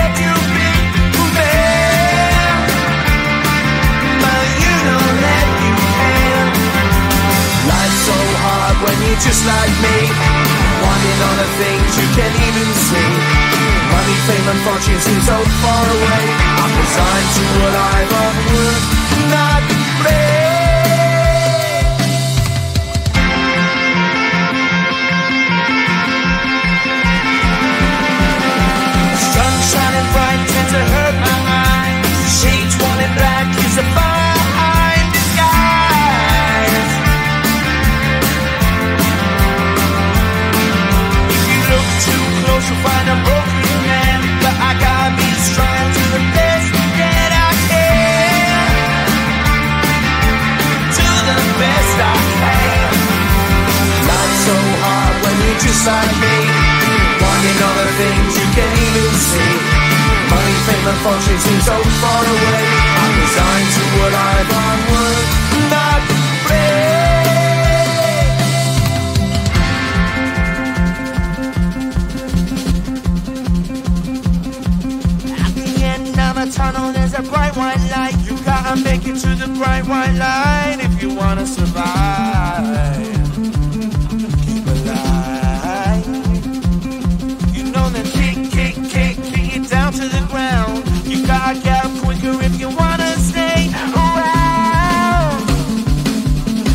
let you be man, but you don't let you can. Life's so hard when you're just like me, wanting all the things you can't even see. Money, fame and fortune seem so far away. I'm resigned to what I've would not play. Sun shining bright tends to hurt my mind. Shades worn in black is a fine disguise. If you look too close you'll find a broken man, but I gotta be strong to the best that I can. To the best I can. Life's so hard when you're just like me, wanting all the things you can't even see. Money, fame and fortune seem so far away. I'm resigned to what I've would not play. At the end of a tunnel there's a bright white light. You gotta make it to the bright white light if you wanna survive. Keep alive. You know that kick it down to the ground. You gotta get up quicker if you wanna stay around.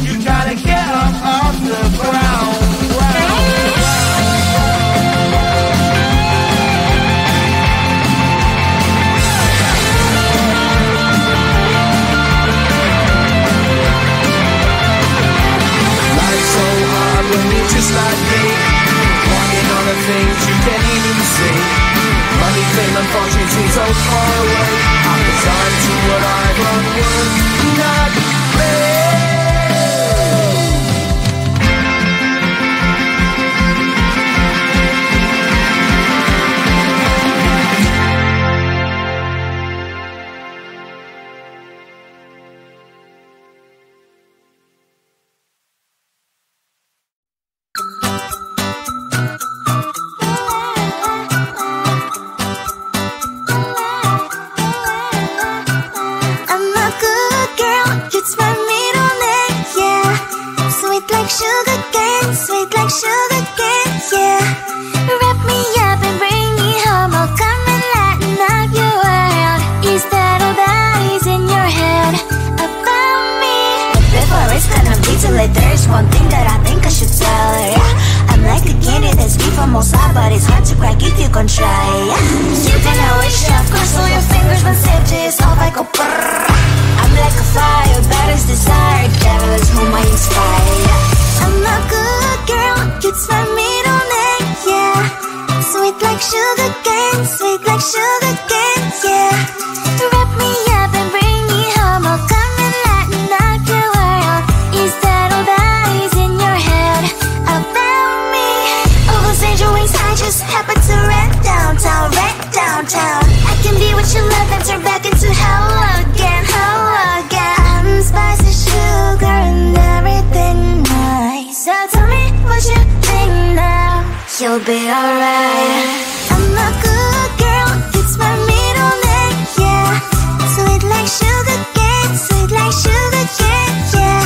You gotta get up off the ground. Life's so hard when you're just like me, wanting all the things you can't even see. Money, fame and fortune seem so far away. I'm resigned to what I've would not play. You'll be alright. I'm a good girl, it's my middle name, yeah. Sweet like sugar cane, sweet like sugar cane, yeah.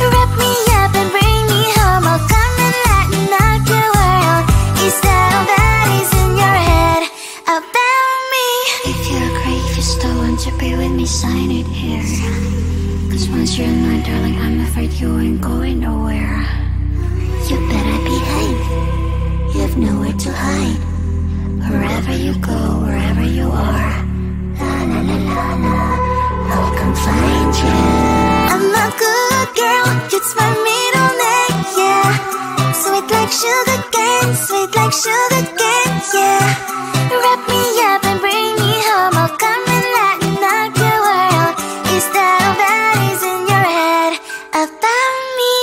Wrap me up and bring me home, I'll come and lighten up your world. Is that all that is in your head about me? If you're great, if you still want to be with me, sign it here. Cause once you're mine, darling, I'm afraid you ain't going nowhere. You better behave, you have nowhere to hide. Wherever you go, wherever you are, la la la la la, I'll come find you. I'm a good girl, it's my middle name, yeah. Sweet like sugar cane, sweet like sugar cane, yeah. Wrap me up and bring me home, I'll come and lighten up your world. Is that all that is in your head about me?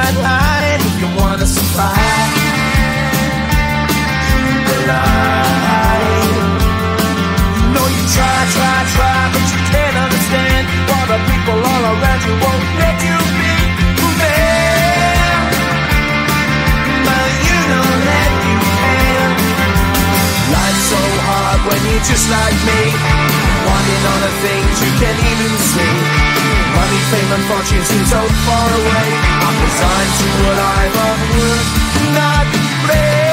bright light if you wanna survive. Keep alive. You know you try, but you can't understand why the people all around you won't let you be who they are. But you know that you can. Life's so hard when you're just like me, wanting all the things you can't even see. Money, fame and fortune seem so far away. I'm resigned to what I've unworked, not play.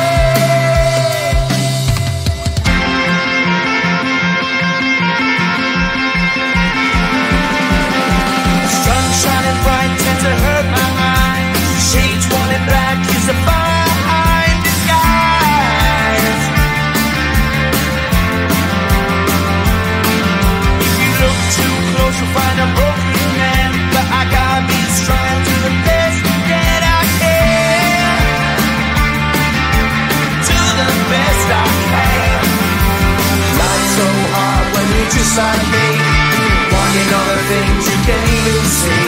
Sun shining bright tends to hurt my eyes. Shades worn in black is a fine disguise. If you look too close you'll find a broken man, but I gotta be strong to the best that I can. To the best I can. Life's so hard when you're just like me, wanting all the things you can't even see.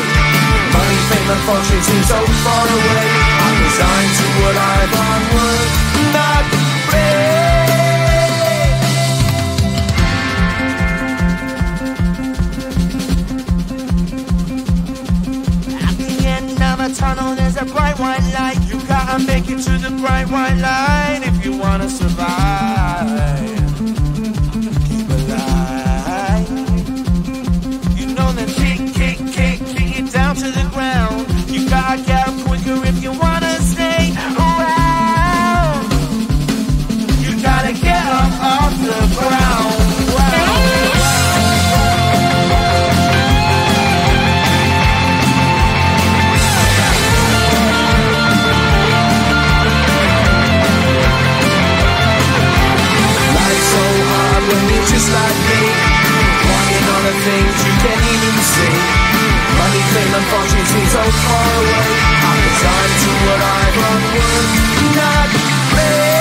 Money, fame and fortune seem so far away. I'm resigned to what I've unworked, not At the end of a tunnel there's a bright white light. You gotta make it to the bright white light if you wanna survive. Keep alive. You know that kick it down to the ground. You gotta get up quicker if you wanna stay around. You gotta get up off the ground. Life's so hard when you're just like me, wanting all the things you can't even see. Money, fame and fortune seem so far away. I'm resigned to what I've unworked, not play.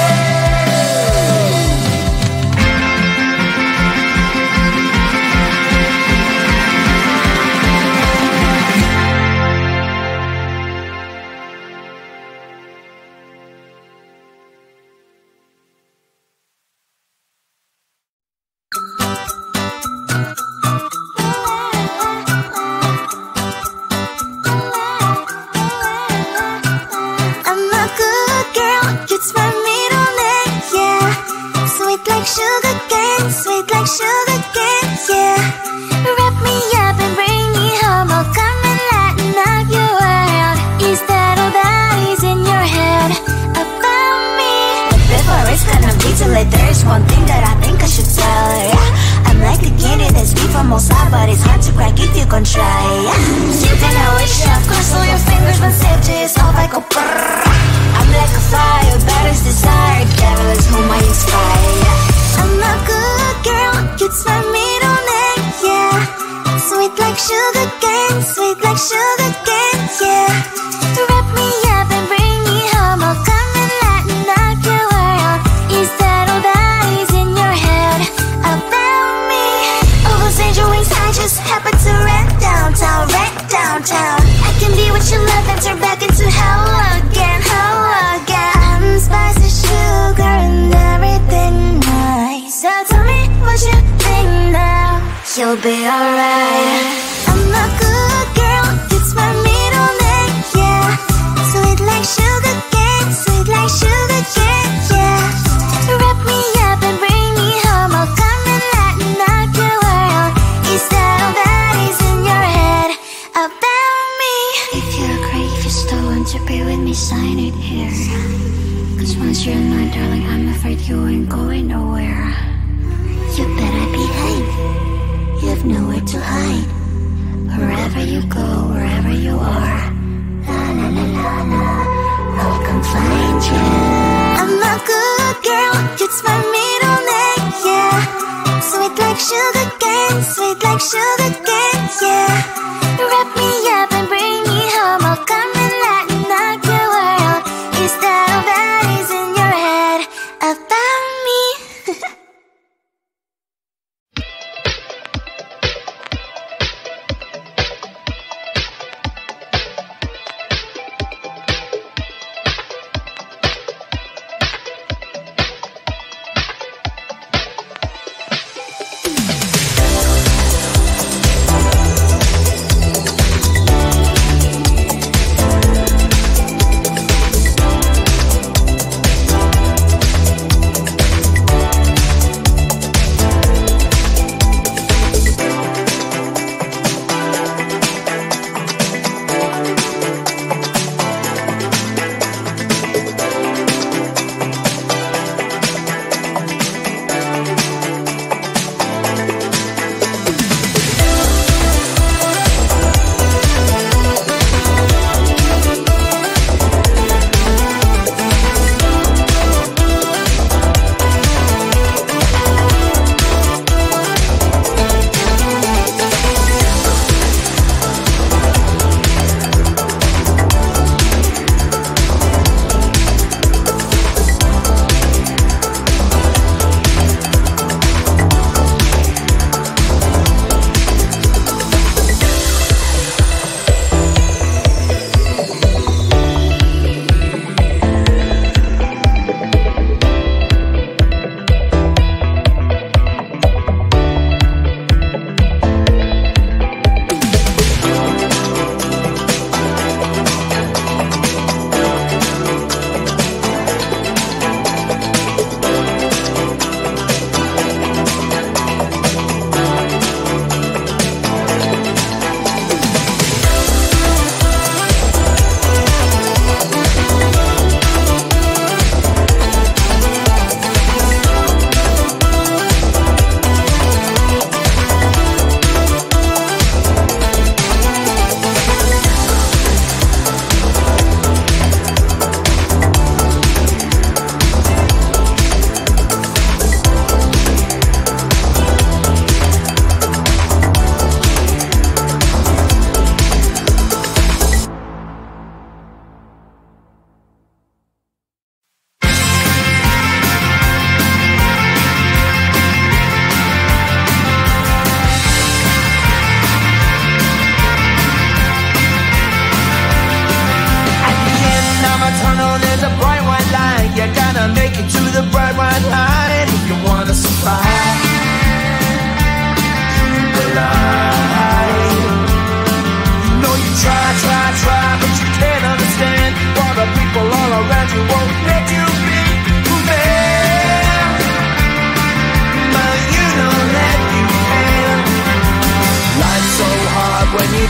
I'm a good girl, it's my middle name, yeah. Sweet like sugar cane, sweet like sugar cane, yeah. Wrap me up and bring me home, I'll come and lighten up your world. Is that all that is in your head about me? Before it's gonna be too late, there's one thing that I think I should tell ya. I'm like the candy that's sweet from outside, but it's hard to crack if you can try. You can wish, of course, all your fingers when safety is off, I go brrrr. I'm like a fire, battles desire, devil is whom I inspire. I'm a good girl, it's my middle name, yeah. Sweet like sugar cane, sweet like sugar cane, yeah. Wrap me up and bring me home, I'll come and lighten up your world. Is that all that is in your head about me? All those angel wings I just happen to rent downtown, rent downtown. I can be what you love and turn back into hell again, hell again. Spicy sugar and everything nice. So tell me what you think now. You'll be alright. I'm a good girl, it's my middle name, yeah. Sweet like sugar cane, sweet like sugar cane, yeah. Wrap me up and bring me home, I'll come and lighten up your world. Is that all that is in your head about me? If you agree, if you still want to be with me, sign it here. Cause once you're mine, darling, I'm afraid you ain't going nowhere. You better behave, you've nowhere to hide. Wherever you go, wherever you are, la la la la la, I'll come find you. I'm a good girl, it's my middle name, yeah. Sweet like sugar cane, sweet like sugar cane, yeah. Wrap me up and bring me home, I'll come and lighten up your world. Is that all that is in your head about me?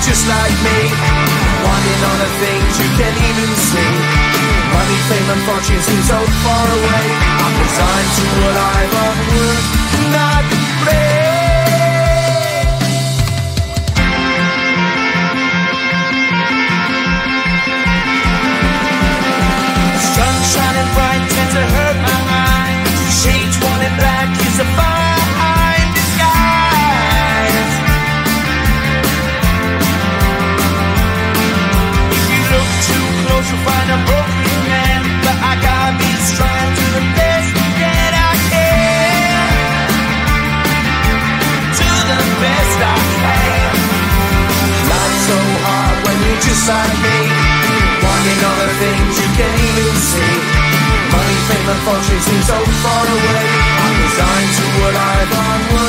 just like me, wanting all the things you can't even see. Money, fame and fortune seem so far away. I'm resigned to what I've unworked, not brave. Sun shining bright tends to hurt my mind. Shades worn in black is a fine disguise. If you look too close you'll find a broken man, but I got me strong to the best that I can. To the best I can. Life's so hard when you're just like me, wanting all the things you can't even see. Money, fame and fortune seem so far away. I'm resigned to what I've unworked.